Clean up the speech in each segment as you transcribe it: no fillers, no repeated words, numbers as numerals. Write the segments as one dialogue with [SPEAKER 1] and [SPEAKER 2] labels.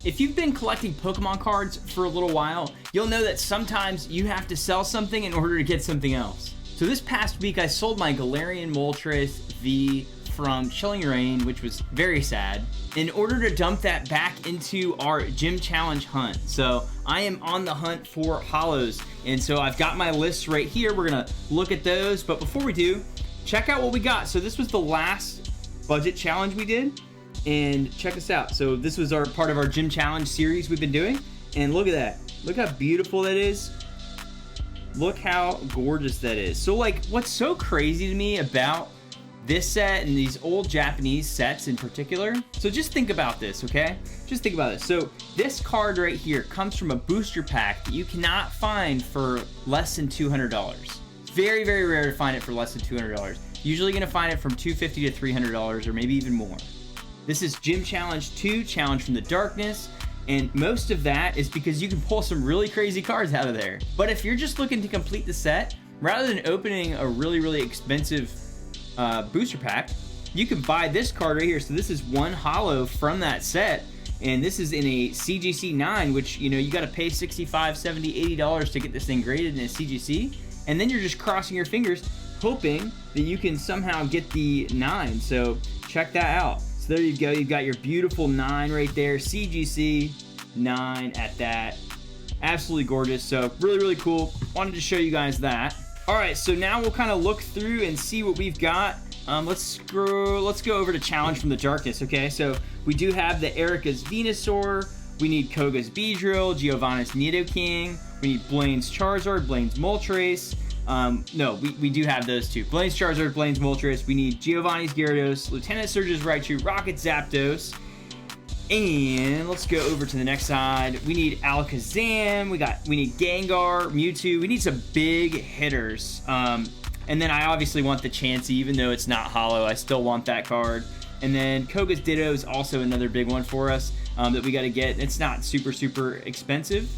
[SPEAKER 1] If you've been collecting Pokemon cards for a little while, you'll know that sometimes you have to sell something in order to get something else. So this past week, I sold my Galarian Moltres V from Chilling Reign, which was very sad, in order to dump that back into our gym challenge hunt. So I am on the hunt for holos, and so I've got my lists right here. We're gonna look at those, but before we do, check out what we got. So this was the last budget challenge we did, and check us out. So this was our part of our gym challenge series we've been doing, and look at that. Look how beautiful that is. Look how gorgeous that is. So like, what's so crazy to me about this set and these old Japanese sets in particular, so just think about this, okay? Just think about this. So this card right here comes from a booster pack that you cannot find for less than $200. It's very, very rare to find it for less than $200. Usually gonna find it from $250 to $300 or maybe even more. This is Gym Challenge 2, Challenge from the Darkness, and most of that is because you can pull some really crazy cards out of there. But if you're just looking to complete the set, rather than opening a really, really expensive booster pack, you can buy this card right here. So this is one holo from that set, and this is in a CGC 9, which, you know, you got to pay $65, $70, $80 to get this thing graded in a CGC, and then you're just crossing your fingers hoping that you can somehow get the 9. So check that out. So there you go, you've got your beautiful 9 right there, CGC 9 at that. Absolutely gorgeous. So really, really cool. Wanted to show you guys that. All right, so now we'll kind of look through and see what we've got. Let's go over to Challenge from the Darkness, okay? So we do have the Erica's Venusaur, we need Koga's Beedrill, Giovanna's Nidoking, we need Blaine's Charizard, Blaine's Moltres. No, we do have those two. Blaine's Charizard, Blaine's Moltres. We need Giovanni's Gyarados, Lieutenant Surge's Raichu, Rocket Zapdos. And let's go over to the next side. We need Alakazam. We need Gengar, Mewtwo. We need some big hitters. And then I obviously want the Chansey, even though it's not holo. I still want that card. And then Koga's Ditto is also another big one for us that we got to get. It's not super, super expensive.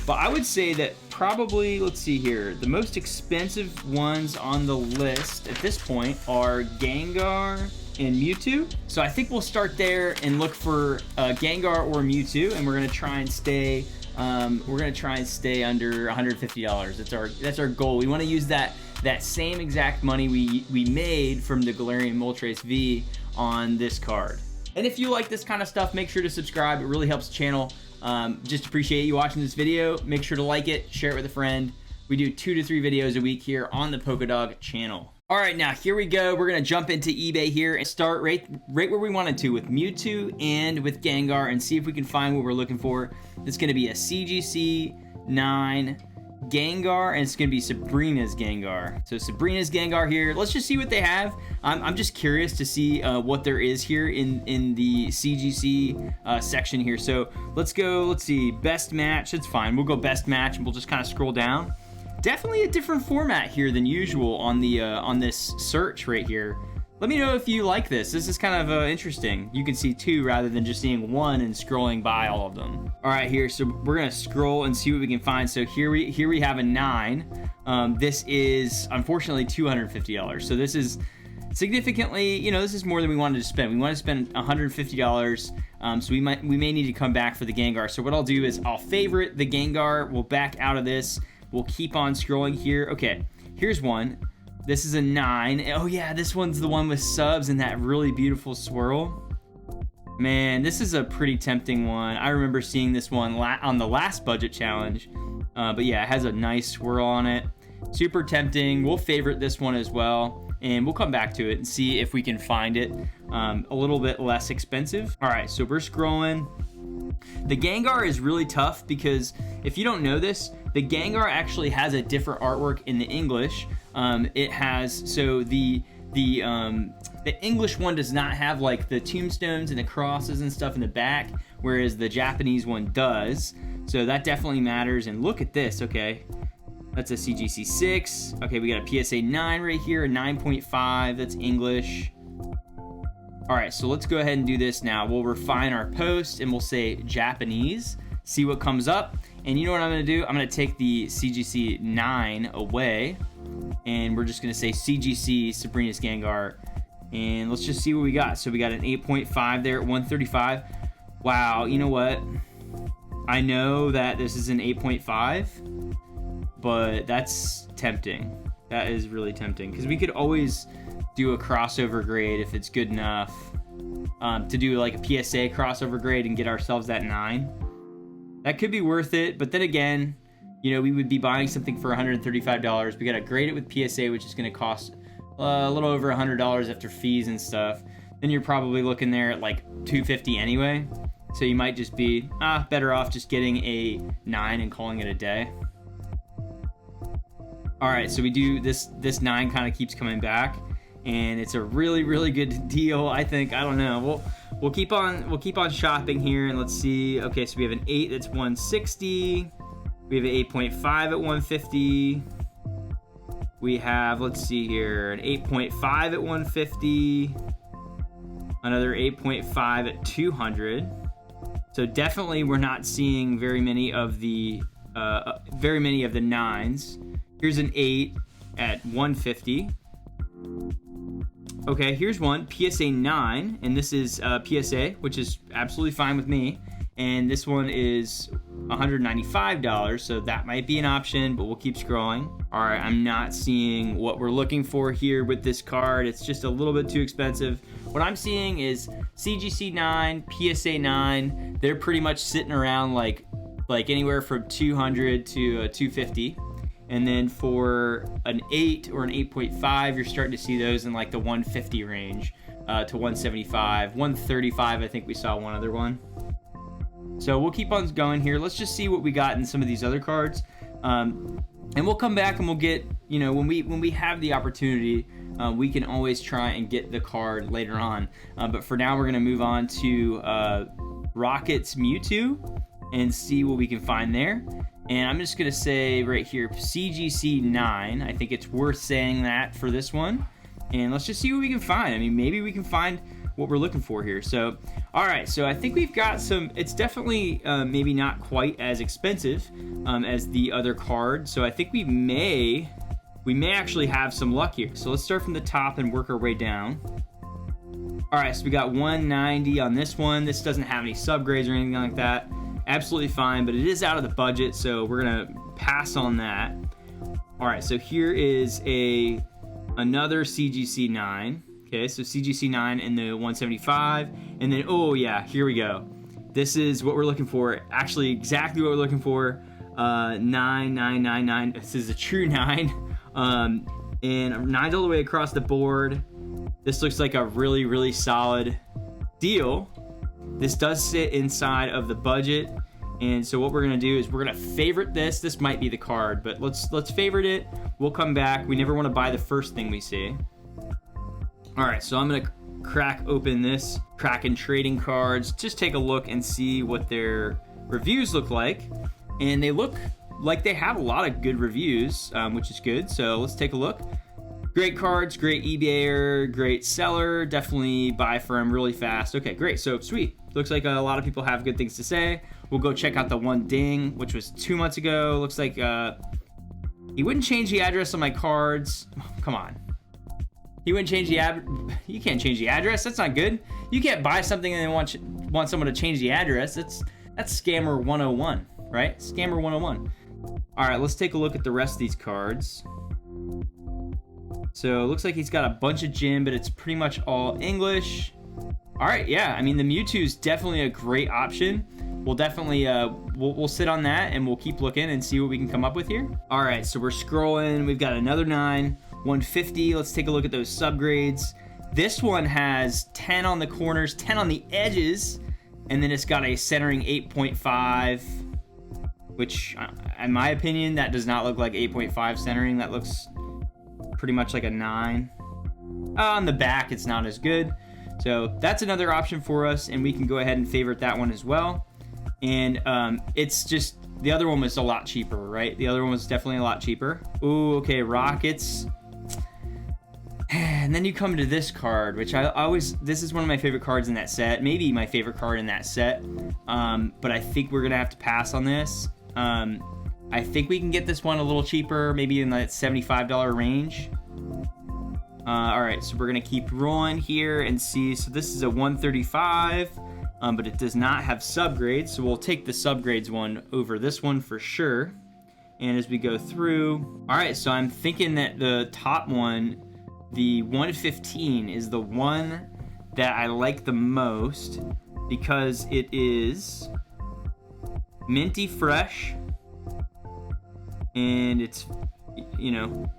[SPEAKER 1] But I would say that probably, let's see here, the most expensive ones on the list at this point are Gengar and Mewtwo. So I think we'll start there and look for Gengar or Mewtwo, and we're gonna try and stay under $150. That's our goal. We want to use that same exact money we made from the Galarian Moltres V on this card. And if you like this kind of stuff, make sure to subscribe. It really helps the channel. Just appreciate you watching this video. Make sure to like it, share it with a friend. We do 2 to 3 videos a week here on the Pokedog channel. All right, now here we go. We're gonna jump into eBay here and start right where we wanted to, with Mewtwo and with Gengar, and see if we can find what we're looking for. It's gonna be a CGC 9 Gengar, and it's gonna be Sabrina's Gengar. So Sabrina's Gengar here. Let's just see what they have. I'm just curious to see what there is here in the CGC section here. So let's go. Let's see, best match. It's fine. We'll go best match, and we'll just kind of scroll down. Definitely a different format here than usual on the on this search right here. Let me know if you like this. This is kind of interesting. You can see 2 rather than just seeing 1 and scrolling by all of them. All right, here, so we're gonna scroll and see what we can find. So here we have a 9. This is unfortunately $250. So this is significantly, you know, this is more than we wanted to spend. We want to spend $150. So we may need to come back for the Gengar. So what I'll do is I'll favorite the Gengar. We'll back out of this. We'll keep on scrolling here. Okay, here's one. This is a 9. Oh yeah, this one's the one with subs and that really beautiful swirl. Man, this is a pretty tempting one. I remember seeing this one on the last budget challenge. But yeah, it has a nice swirl on it. Super tempting. We'll favorite this one as well, and we'll come back to it and see if we can find it a little bit less expensive. All right, so we're scrolling. The Gengar is really tough because if you don't know this, the Gengar actually has a different artwork in the English. It has, so the English one does not have like the tombstones and the crosses and stuff in the back, whereas the Japanese one does. So that definitely matters. And look at this, okay. That's a CGC 6. Okay, we got a PSA 9 right here, a 9.5, that's English. All right, so let's go ahead and do this now. We'll refine our post and we'll say Japanese, see what comes up. And you know what I'm gonna do? I'm gonna take the CGC 9 away, and we're just gonna say CGC Sabrina's Gengar, and let's just see what we got. So we got an 8.5 there at 135. Wow, you know what? I know that this is an 8.5, but that's tempting. That is really tempting, because we could always do a crossover grade if it's good enough, to do like a PSA crossover grade and get ourselves that 9. That could be worth it, but then again, you know, we would be buying something for $135. We gotta grade it with PSA, which is gonna cost a little over $100 after fees and stuff. Then you're probably looking there at like $250 anyway. So you might just be better off just getting a 9 and calling it a day. All right, so we do this 9 kind of keeps coming back, and it's a really good deal, I think. I don't know. We'll keep on shopping here, and let's see. Okay, so we have an 8 that's 160. We have an 8.5 at 150. We have, let's see here, an 8.5 at 150. Another 8.5 at 200. So definitely we're not seeing very many of the 9s. Here's an 8 at 150. Okay, here's one, PSA 9, and this is PSA, which is absolutely fine with me. And this one is $195, so that might be an option, but we'll keep scrolling. All right, I'm not seeing what we're looking for here with this card. It's just a little bit too expensive. What I'm seeing is CGC 9, PSA 9. They're pretty much sitting around like anywhere from 200 to 250. And then for an 8 or an 8.5, you're starting to see those in like the 150 range to 175, 135. I think we saw one other one. So we'll keep on going here. Let's just see what we got in some of these other cards. And we'll come back and we'll get, you know, when we have the opportunity, we can always try and get the card later on. But for now, we're going to move on to Rocket's Mewtwo and see what we can find there. And I'm just going to say right here, CGC 9. I think it's worth saying that for this one. And let's just see what we can find. I mean, maybe we can find what we're looking for here. So, all right. So I think we've got some, it's definitely maybe not quite as expensive as the other card. So I think we may actually have some luck here. So let's start from the top and work our way down. All right. So we got 190 on this one. This doesn't have any subgrades or anything like that. Absolutely fine, but it is out of the budget, so we're gonna pass on that. All right, so here is another CGC 9. Okay, so CGC 9 in the 175, and then oh yeah, here we go. This is what we're looking for. Actually, exactly what we're looking for. 9999. This is a true 9, and 9's all the way across the board. This looks like a really solid deal. This does sit inside of the budget, and so what we're gonna do is we're gonna favorite this. This might be the card, but let's favorite it. We'll come back. We never want to buy the first thing we see. All right, so I'm gonna crack open this Kraken trading cards. Just take a look and see what their reviews look like, and they look like they have a lot of good reviews, which is good. So let's take a look. Great cards, great eBayer, great seller, definitely buy from really fast. Okay, great, so sweet. Looks like a lot of people have good things to say. We'll go check out the one ding, which was 2 months ago. Looks like he wouldn't change the address on my cards. Oh, come on. He wouldn't change the address. You can't change the address, that's not good. You can't buy something and then want someone to change the address. That's Scammer 101, right? Scammer 101. All right, let's take a look at the rest of these cards. So it looks like he's got a bunch of gym, but it's pretty much all English. All right, yeah. I mean, the Mewtwo is definitely a great option. We'll definitely we'll sit on that and we'll keep looking and see what we can come up with here. All right, so we're scrolling. We've got another 9, 150. Let's take a look at those subgrades. This one has 10 on the corners, 10 on the edges, and then it's got a centering 8.5, which, in my opinion, that does not look like 8.5 centering. That looks pretty much like a 9. On the back, it's not as good. So that's another option for us, and we can go ahead and favorite that one as well. And it's just, the other one was a lot cheaper, right? The other one was definitely a lot cheaper. Ooh, okay, Rockets. And then you come to this card, which I always, this is one of my favorite cards in that set. Maybe my favorite card in that set. But I think we're gonna have to pass on this. I think we can get this one a little cheaper, maybe in that $75 range. All right, so we're gonna keep rolling here and see. So this is a 135. but it does not have subgrades, so we'll take the subgrades one over this one for sure. And as we go through, all right, so I'm thinking that the top one, the 115, is the one that I like the most because it is minty fresh, and it's, you know,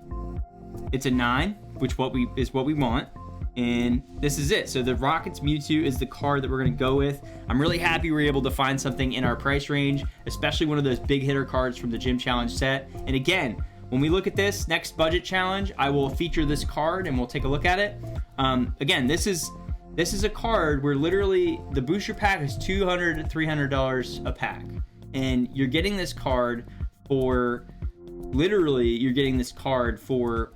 [SPEAKER 1] it's a 9, which is what we want. And this is it. So the Rockets Mewtwo is the card that we're going to go with. I'm really happy we were able to find something in our price range, especially one of those big hitter cards from the Gym Challenge set. And again, when we look at this next budget challenge, I will feature this card and we'll take a look at it. Again, this is a card where literally the booster pack is $200 to $300 a pack. And you're getting this card for, literally, you're getting this card for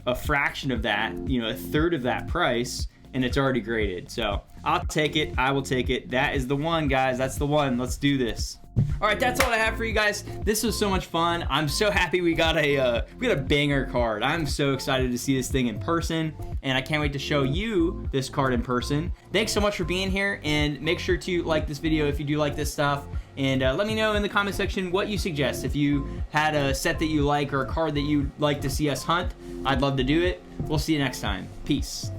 [SPEAKER 1] a fraction of that, you know, a third of that price, and it's already graded. So I'll take it. I will take it. That is the one, guys. That's the one. Let's do this. All right, that's all I have for you guys. This was so much fun. I'm so happy we got a banger card. I'm so excited to see this thing in person, and I can't wait to show you this card in person. Thanks so much for being here, and make sure to like this video if you do like this stuff, and let me know in the comment section what you suggest. If you had a set that you like or a card that you'd like to see us hunt, I'd love to do it. We'll see you next time. Peace.